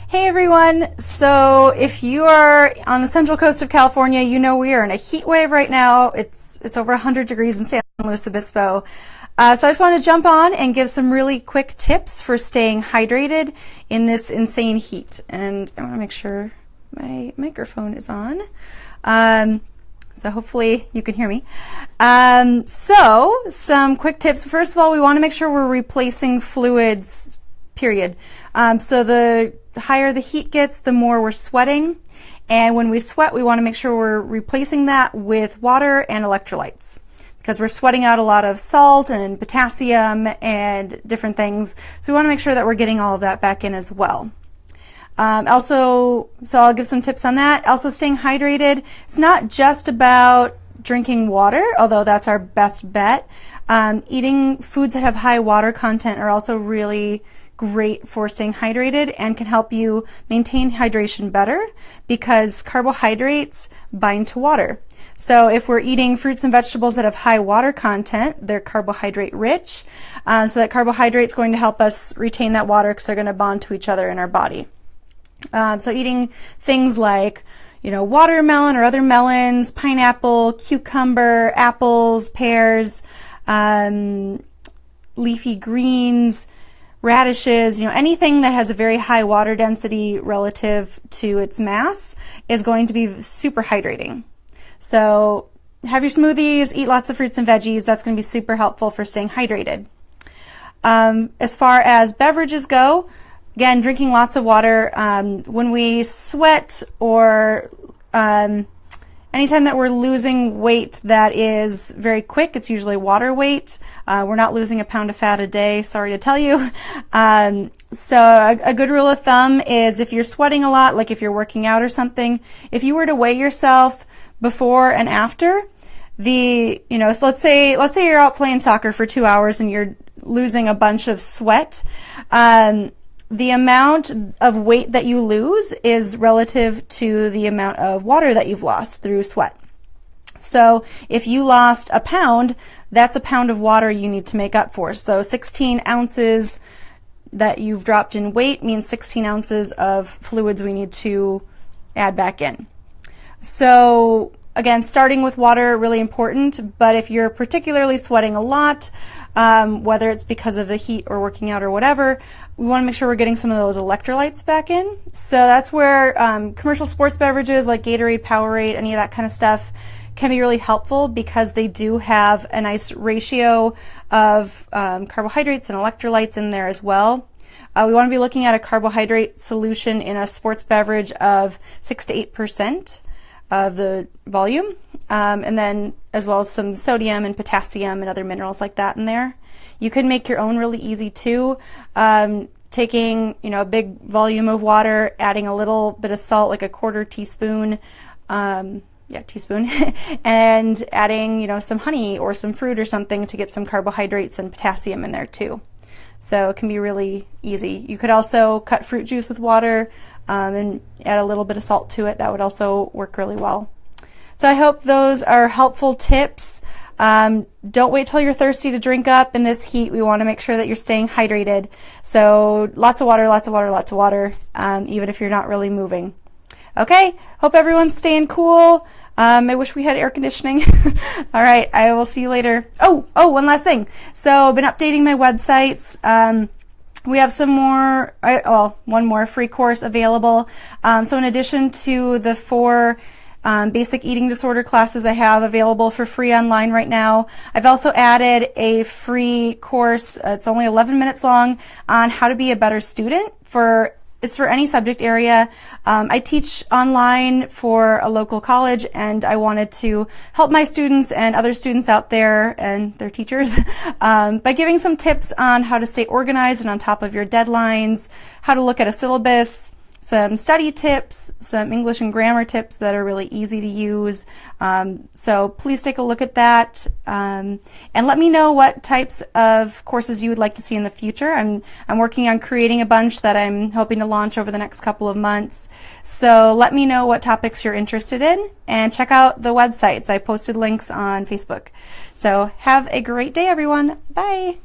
Hey everyone! So if you are on the central coast of California, you know we are in a heat wave right now. It's over 100 degrees in San Luis Obispo. So I just want to jump on and give some really quick tips for staying hydrated in this insane heat. And I want to make sure my microphone is on. So hopefully you can hear me. So some quick tips. First of all, we want to make sure we're replacing fluids, period. So the higher the heat gets, the more we're sweating. And when we sweat, we want to make sure we're replacing that with water and electrolytes, because we're sweating out a lot of salt and potassium and different things. So we want to make sure that we're getting all of that back in as well. So I'll give some tips on that. Also, staying hydrated. It's not just about drinking water, although that's our best bet. Eating foods that have high water content are also really great for staying hydrated and can help you maintain hydration better, because carbohydrates bind to water. So if we're eating fruits and vegetables that have high water content, they're carbohydrate rich. So that carbohydrate is going to help us retain that water because they're going to bond to each other in our body. So eating things like, watermelon or other melons, pineapple, cucumber, apples, pears, leafy greens, radishes, anything that has a very high water density relative to its mass is going to be super hydrating. So have your smoothies, eat lots of fruits and veggies. That's going to be super helpful for staying hydrated. As far as beverages go, again, drinking lots of water. When we sweat or anytime that we're losing weight that is very quick, it's usually water weight. We're not losing a pound of fat a day, sorry to tell you. So a good rule of thumb is if you're sweating a lot, like if you're working out or something, if you were to weigh yourself before and after, so let's say you're out playing soccer for 2 hours and you're losing a bunch of sweat. The amount of weight that you lose is relative to the amount of water that you've lost through sweat. So if you lost a pound, that's a pound of water you need to make up for. So 16 ounces that you've dropped in weight means 16 ounces of fluids we need to add back in. So again, starting with water, really important, but if you're particularly sweating a lot, whether it's because of the heat or working out or whatever, we want to make sure we're getting some of those electrolytes back in. So that's where commercial sports beverages like Gatorade, Powerade, any of that kind of stuff can be really helpful, because they do have a nice ratio of carbohydrates and electrolytes in there as well. We want to be looking at a carbohydrate solution in a sports beverage of 6 to 8% of the volume, and then as well as some sodium and potassium and other minerals like that in there. You can make your own really easy too, taking a big volume of water, adding a little bit of salt, like a 1/4 teaspoon, teaspoon, and adding some honey or some fruit or something to get some carbohydrates and potassium in there too. So it can be really easy. You could also cut fruit juice with water and add a little bit of salt to it. That would also work really well. So I hope those are helpful tips. Don't wait till you're thirsty to drink up in this heat. We want to make sure that you're staying hydrated. So lots of water, lots of water, lots of water, even if you're not really moving. Okay, hope everyone's staying cool. I wish we had air conditioning. All right, I will see you later. Oh, one last thing. So I've been updating my websites. We have some more, one more free course available. So in addition to the 4 basic eating disorder classes I have available for free online right now, I've also added a free course, it's only 11 minutes long, on how to be a better student. It's for any subject area. I teach online for a local college, and I wanted to help my students and other students out there and their teachers by giving some tips on how to stay organized and on top of your deadlines, how to look at a syllabus, some study tips, some English and grammar tips that are really easy to use. So please take a look at that, and let me know what types of courses you would like to see in the future. I'm working on creating a bunch that I'm hoping to launch over the next couple of months. So let me know what topics you're interested in, and check out the websites. I posted links on Facebook. So have a great day, everyone. Bye.